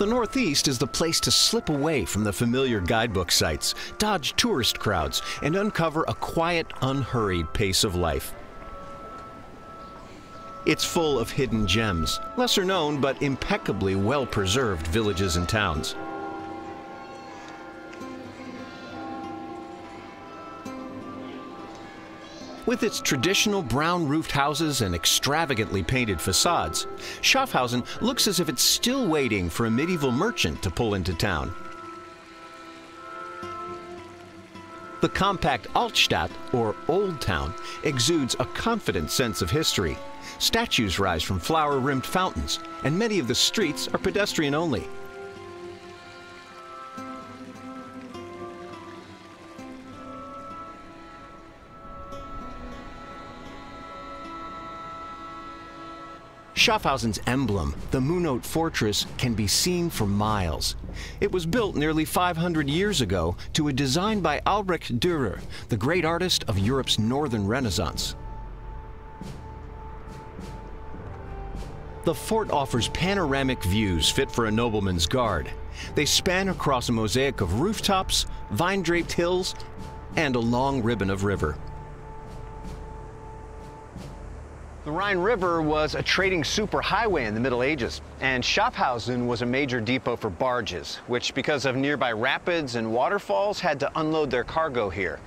The Northeast is the place to slip away from the familiar guidebook sites, dodge tourist crowds, and uncover a quiet, unhurried pace of life. It's full of hidden gems, lesser known but impeccably well-preserved villages and towns. With its traditional brown-roofed houses and extravagantly painted facades, Schaffhausen looks as if it's still waiting for a medieval merchant to pull into town. The compact Altstadt, or Old Town, exudes a confident sense of history. Statues rise from flower-rimmed fountains, and many of the streets are pedestrian-only. Schaffhausen's emblem, the Munot Fortress, can be seen for miles. It was built nearly 500 years ago to a design by Albrecht Dürer, the great artist of Europe's Northern Renaissance. The fort offers panoramic views fit for a nobleman's guard. They span across a mosaic of rooftops, vine-draped hills, and a long ribbon of river. The Rhine River was a trading superhighway in the Middle Ages, and Schaffhausen was a major depot for barges, which, because of nearby rapids and waterfalls, had to unload their cargo here.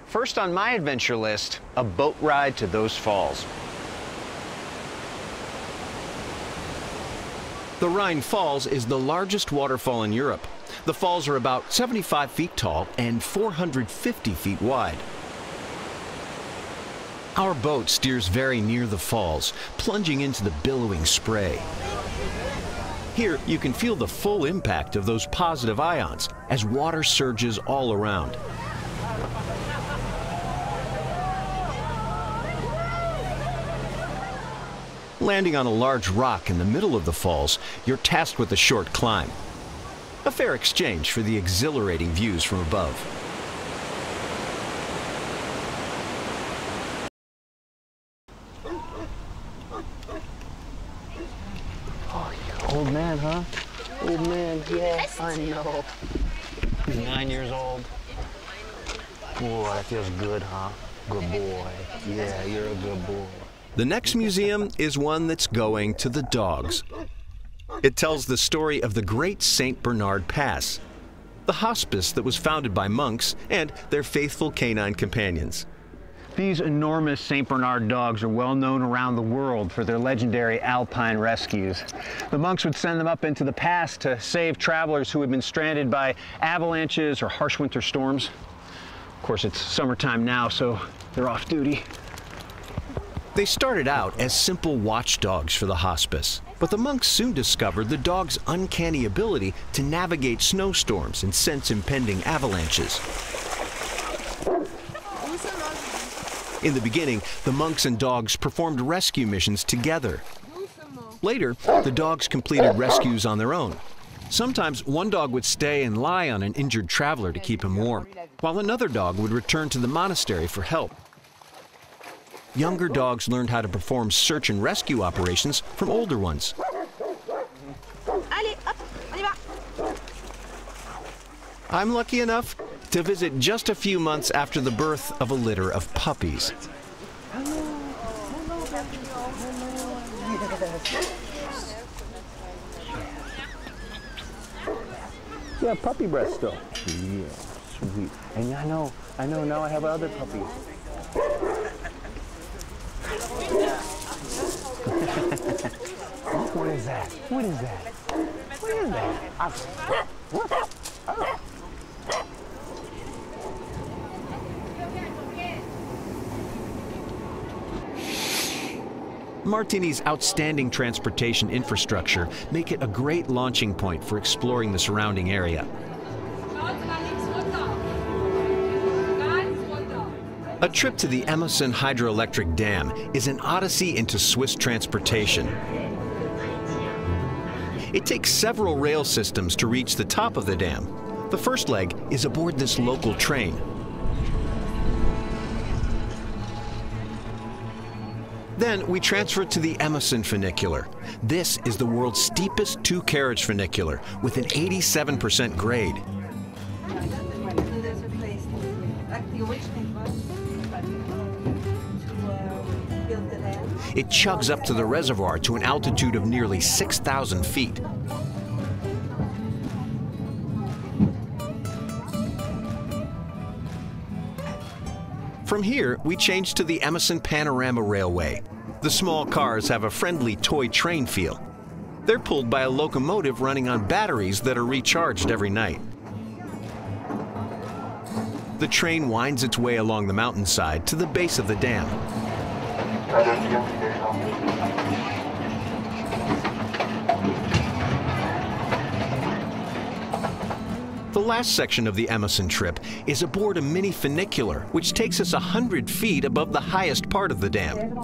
First on my adventure list, a boat ride to those falls. The Rhine Falls is the largest waterfall in Europe. The falls are about 75 feet tall and 450 feet wide. Our boat steers very near the falls, plunging into the billowing spray. Here, you can feel the full impact of those positive ions as water surges all around. Landing on a large rock in the middle of the falls, you're tasked with a short climb. A fair exchange for the exhilarating views from above. Old man, huh? Old man, yeah, I know. He's 9 years old. Boy, that feels good, huh? Good boy. Yeah, you're a good boy. The next museum is one that's going to the dogs. It tells the story of the Great St. Bernard Pass, the hospice that was founded by monks and their faithful canine companions. These enormous St. Bernard dogs are well known around the world for their legendary alpine rescues. The monks would send them up into the pass to save travelers who had been stranded by avalanches or harsh winter storms. Of course, it's summertime now, so they're off duty. They started out as simple watchdogs for the hospice, but the monks soon discovered the dogs' uncanny ability to navigate snowstorms and sense impending avalanches. In the beginning, the monks and dogs performed rescue missions together. Later, the dogs completed rescues on their own. Sometimes one dog would stay and lie on an injured traveler to keep him warm, while another dog would return to the monastery for help. Younger dogs learned how to perform search and rescue operations from older ones. I'm lucky enough to visit just a few months after the birth of a litter of puppies. Yeah, puppy breath still. Yeah, sweet. And I know, now I have other puppies. What is that? What is that? What is that? Martigny's outstanding transportation infrastructure make it a great launching point for exploring the surrounding area. A trip to the Emerson hydroelectric dam is an odyssey into Swiss transportation. It takes several rail systems to reach the top of the dam. The first leg is aboard this local train. Then we transfer to the Emerson funicular. This is the world's steepest two-carriage funicular with an 87% grade. It chugs up to the reservoir to an altitude of nearly 6,000 feet. From here, we change to the Emerson Panorama Railway. The small cars have a friendly toy train feel. They're pulled by a locomotive running on batteries that are recharged every night. The train winds its way along the mountainside to the base of the dam. The last section of the Emerson trip is aboard a mini funicular, which takes us 100 feet above the highest part of the dam.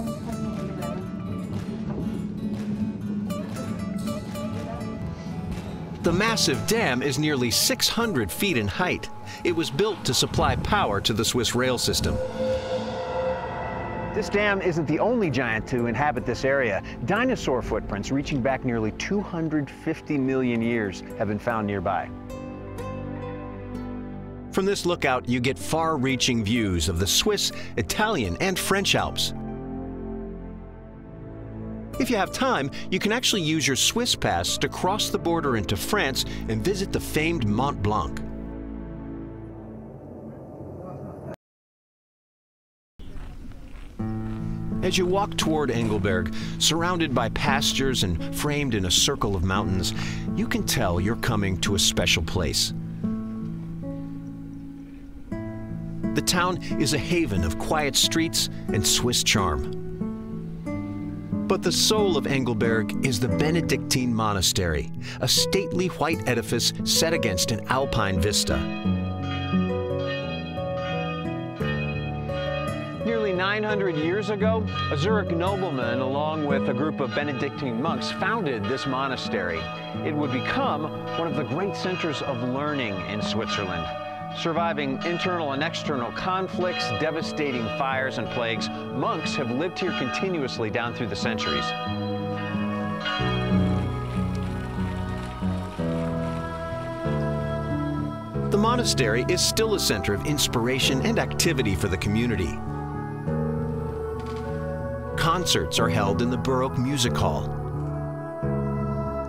The massive dam is nearly 600 feet in height. It was built to supply power to the Swiss rail system. This dam isn't the only giant to inhabit this area. Dinosaur footprints reaching back nearly 250 million years have been found nearby. From this lookout, you get far-reaching views of the Swiss, Italian, and French Alps. If you have time, you can actually use your Swiss pass to cross the border into France and visit the famed Mont Blanc. As you walk toward Engelberg, surrounded by pastures and framed in a circle of mountains, you can tell you're coming to a special place. The town is a haven of quiet streets and Swiss charm. But the soul of Engelberg is the Benedictine Monastery, a stately white edifice set against an alpine vista. Nearly 900 years ago, a Zurich nobleman, along with a group of Benedictine monks, founded this monastery. It would become one of the great centers of learning in Switzerland. Surviving internal and external conflicts, devastating fires and plagues, monks have lived here continuously down through the centuries. The monastery is still a center of inspiration and activity for the community. Concerts are held in the Baroque Music Hall.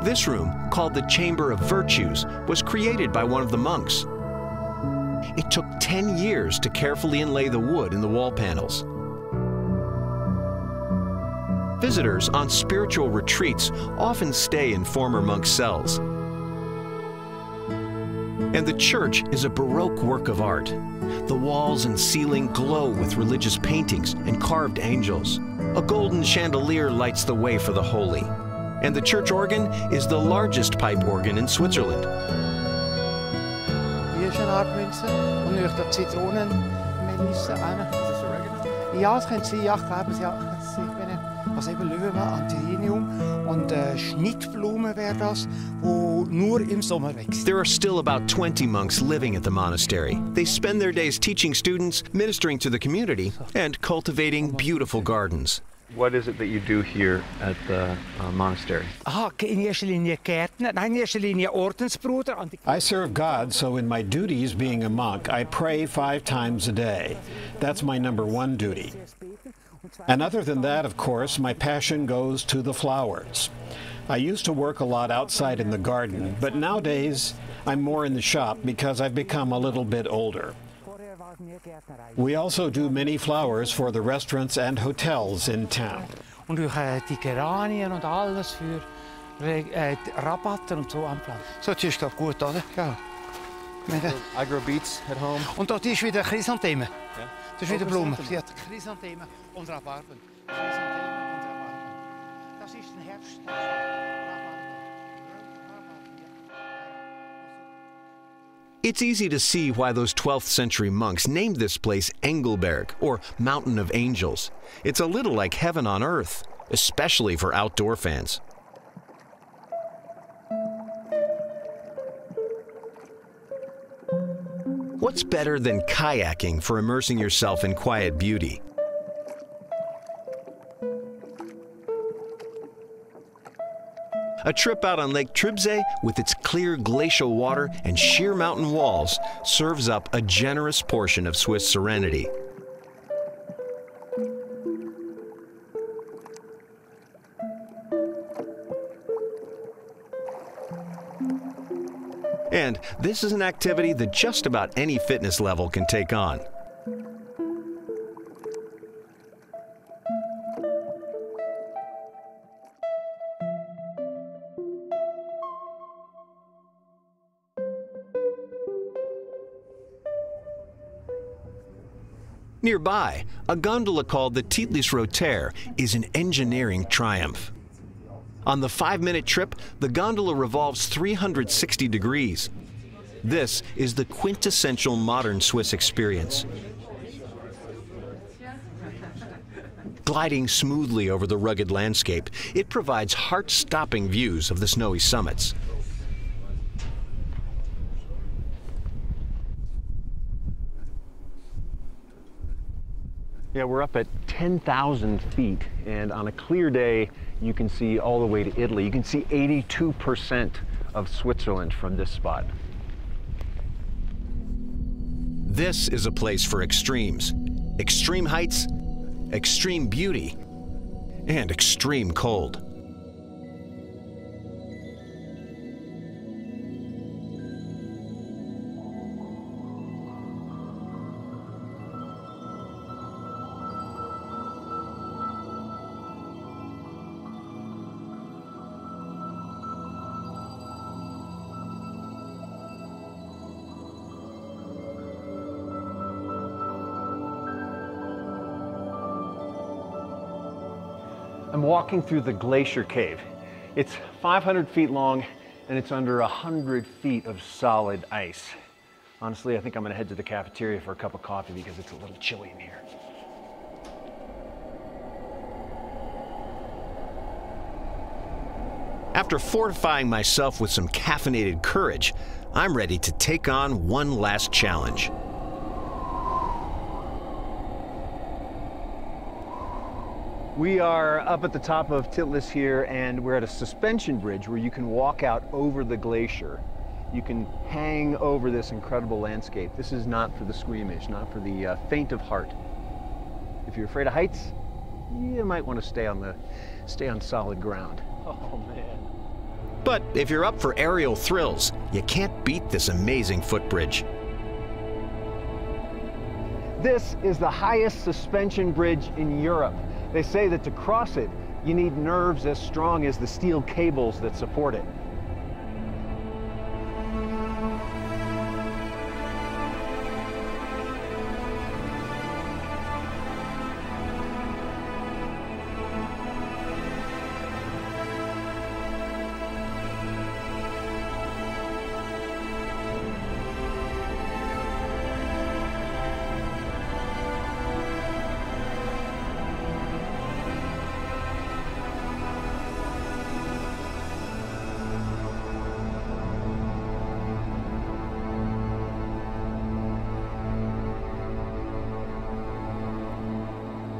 This room, called the Chamber of Virtues, was created by one of the monks. It took 10 years to carefully inlay the wood in the wall panels. Visitors on spiritual retreats often stay in former monk cells. And the church is a Baroque work of art. The walls and ceiling glow with religious paintings and carved angels. A golden chandelier lights the way for the holy. And the church organ is the largest pipe organ in Switzerland. Hier ist eine Art Münze und durch die Zitronenmelisse rein. Ja, es könnte sein, ja, ich glaube, also eben Löwen, Antirrhinium und Schnittblume wäre das, wo nur im Sommer wächst. There are still about 20 monks living at the monastery. They spend their days teaching students, ministering to the community, and cultivating beautiful gardens. What is it that you do here at the monastery? In erster Linie Gärtner, nein, in erster Linie Ordensbruder. I serve God, so in my duties being a monk, I pray 5 times a day. That's my #1 duty. And other than that, of course, my passion goes to the flowers. I used to work a lot outside in the garden, but nowadays I'm more in the shop because I've become a little bit older. We also do many flowers for the restaurants and hotels in town. Und durch die Geranien und alles für Rabatten und so anpflanzen. So, das ist glaube gut, oder? Ja. I grow beets at home. Und dort ist wieder Chrysantheme. Ja. Das ist wieder Blumen. Sie hat Chrysantheme und Rhabarben. Chrysantheme und Rhabarben. Das ist ein Herbst. It's easy to see why those 12th century monks named this place Engelberg, or Mountain of Angels. It's a little like heaven on earth, especially for outdoor fans. What's better than kayaking for immersing yourself in quiet beauty? A trip out on Lake Tribsee, with its clear glacial water and sheer mountain walls, serves up a generous portion of Swiss serenity. And this is an activity that just about any fitness level can take on. Nearby, a gondola called the Titlis Rotaire is an engineering triumph. On the 5-minute trip, the gondola revolves 360 degrees. This is the quintessential modern Swiss experience. Gliding smoothly over the rugged landscape, it provides heart-stopping views of the snowy summits. Yeah, we're up at 10,000 feet, and on a clear day, you can see all the way to Italy. You can see 82% of Switzerland from this spot. This is a place for extremes. Extreme heights, extreme beauty, and extreme cold. I'm walking through the glacier cave. It's 500 feet long and it's under 100 feet of solid ice. Honestly, I think I'm gonna head to the cafeteria for a cup of coffee because it's a little chilly in here. After fortifying myself with some caffeinated courage, I'm ready to take on one last challenge. We are up at the top of Titlis here, and we're at a suspension bridge where you can walk out over the glacier. You can hang over this incredible landscape. This is not for the squeamish, not for the faint of heart. If you're afraid of heights, you might want to stay on solid ground. Oh man. But if you're up for aerial thrills, you can't beat this amazing footbridge. This is the highest suspension bridge in Europe. They say that to cross it, you need nerves as strong as the steel cables that support it.